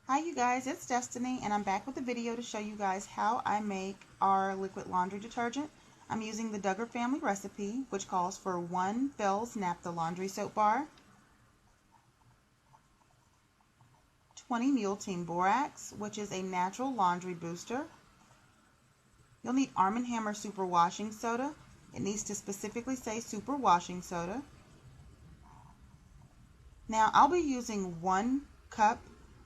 Hi you guys, it's Destiny and I'm back with a video to show you guys how I make our liquid laundry detergent. I'm using the Duggar family recipe, which calls for 1 Fels-Naptha laundry soap bar, 20 Mule Team Borax, which is a natural laundry booster. You'll need Arm & Hammer super washing soda. It needs to specifically say super washing soda. Now I'll be using 1 cup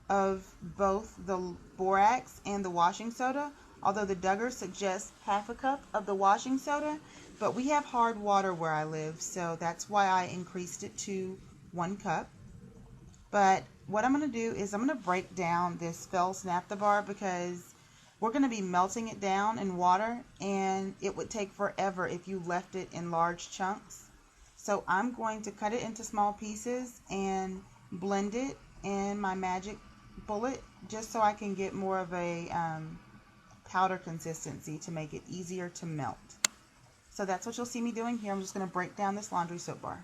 of both the borax and the washing soda, although the Duggar suggests half a cup of the washing soda, but we have hard water where I live, so that's why I increased it to 1 cup. But what I'm going to do is I'm going to break down this Fels-Naptha bar because we're going to be melting it down in water and it would take forever if you left it in large chunks. So I'm going to cut it into small pieces and blend it in my magic bullet just so I can get more of a powder consistency to make it easier to melt. So that's what you'll see me doing here. I'm just going to break down this laundry soap bar.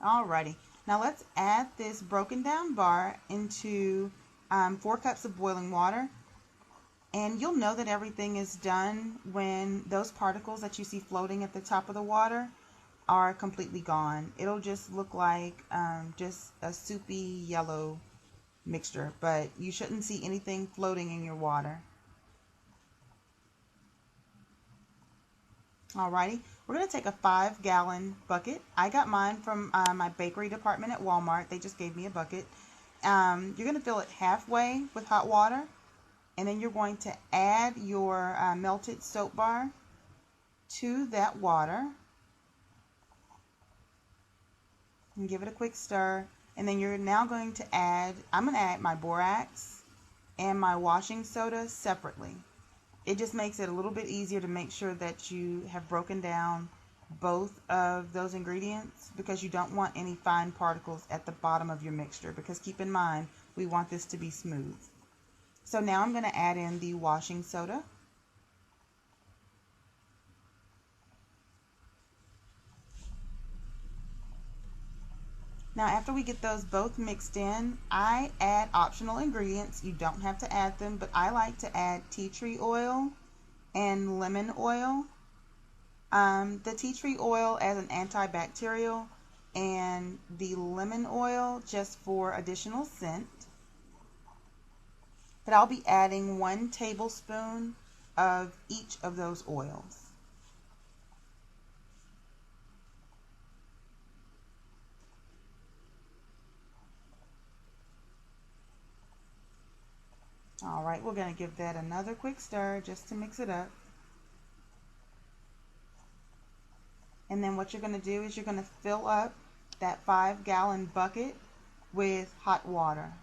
Alrighty, now let's add this broken down bar into 4 cups of boiling water. And you'll know that everything is done when those particles that you see floating at the top of the water are completely gone. It'll just look like just a soupy yellow mixture, but you shouldn't see anything floating in your water. Alrighty, we're going to take a 5-gallon bucket. I got mine from my bakery department at Walmart. They just gave me a bucket. You're going to fill it halfway with hot water, and then you're going to add your melted soap bar to that water and give it a quick stir. And then you're now going to add, I'm going to add my borax and my washing soda separately. It just makes it a little bit easier to make sure that you have broken down both of those ingredients because you don't want any fine particles at the bottom of your mixture, because keep in mind we want this to be smooth. So now I'm going to add in the washing soda. Now after we get those both mixed in, I add optional ingredients. You don't have to add them, but I like to add tea tree oil and lemon oil. The tea tree oil as an antibacterial and the lemon oil just for additional scent. But I'll be adding 1 tablespoon of each of those oils. Alright, we're going to give that another quick stir just to mix it up. And then what you're going to do is you're going to fill up that 5-gallon bucket with hot water.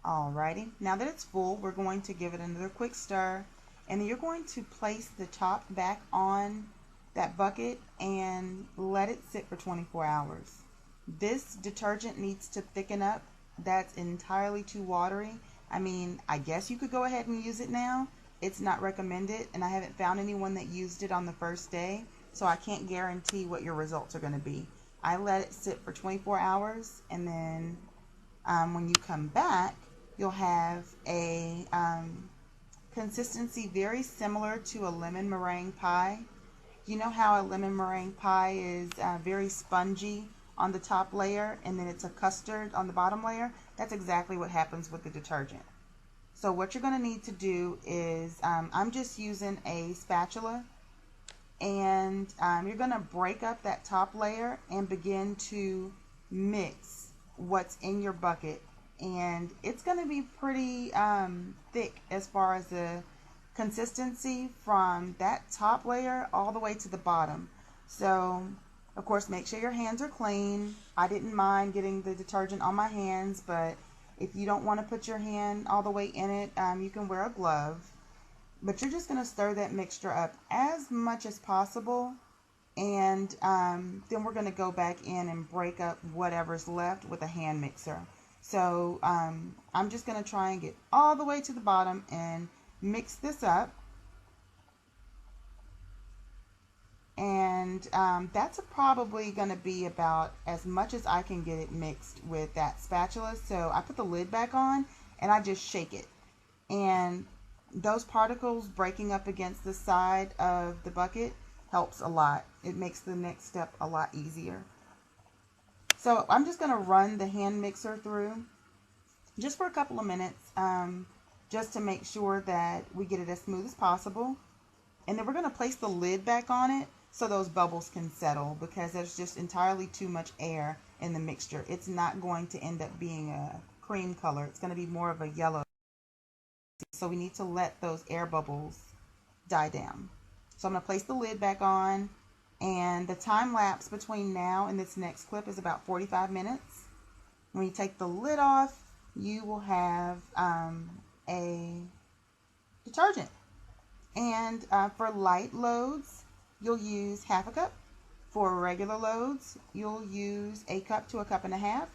Alrighty, now that it's full, we're going to give it another quick stir, and then you're going to place the top back on that bucket and let it sit for 24 hours. This detergent needs to thicken up. That's entirely too watery. I mean, I guess you could go ahead and use it now. It's not recommended, and I haven't found anyone that used it on the first day, so I can't guarantee what your results are going to be. I let it sit for 24 hours, and then when you come back, you'll have a consistency very similar to a lemon meringue pie. You know how a lemon meringue pie is very spongy on the top layer and then it's a custard on the bottom layer? That's exactly what happens with the detergent. So what you're going to need to do is, I'm just using a spatula, and you're going to break up that top layer and begin to mix what's in your bucket. And it's going to be pretty thick as far as the consistency from that top layer all the way to the bottom. So of course make sure your hands are clean. I didn't mind getting the detergent on my hands, but if you don't want to put your hand all the way in it, you can wear a glove. But you're just going to stir that mixture up as much as possible And then we're going to go back in and break up whatever's left with a hand mixer. So I'm just going to try and get all the way to the bottom and mix this up. And that's probably going to be about as much as I can get it mixed with that spatula. So I put the lid back on and I just shake it. And those particles breaking up against the side of the bucket helps a lot. It makes the next step a lot easier. So I'm just going to run the hand mixer through just for a couple of minutes, just to make sure that we get it as smooth as possible. And then we're going to place the lid back on it so those bubbles can settle, because there's just entirely too much air in the mixture. It's not going to end up being a cream color. It's going to be more of a yellow. So we need to let those air bubbles die down. So I'm going to place the lid back on, and the time lapse between now and this next clip is about 45 minutes. When you take the lid off, you will have a detergent. And for light loads, you'll use half a cup. For regular loads, you'll use a cup to a cup and a half.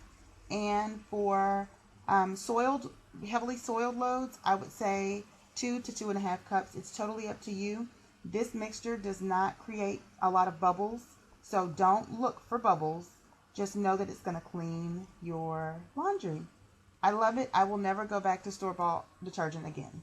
And for heavily soiled loads, I would say 2 to 2.5 cups. It's totally up to you. This mixture does not create a lot of bubbles, so don't look for bubbles. Just know that it's going to clean your laundry. I love it. I will never go back to store-bought detergent again.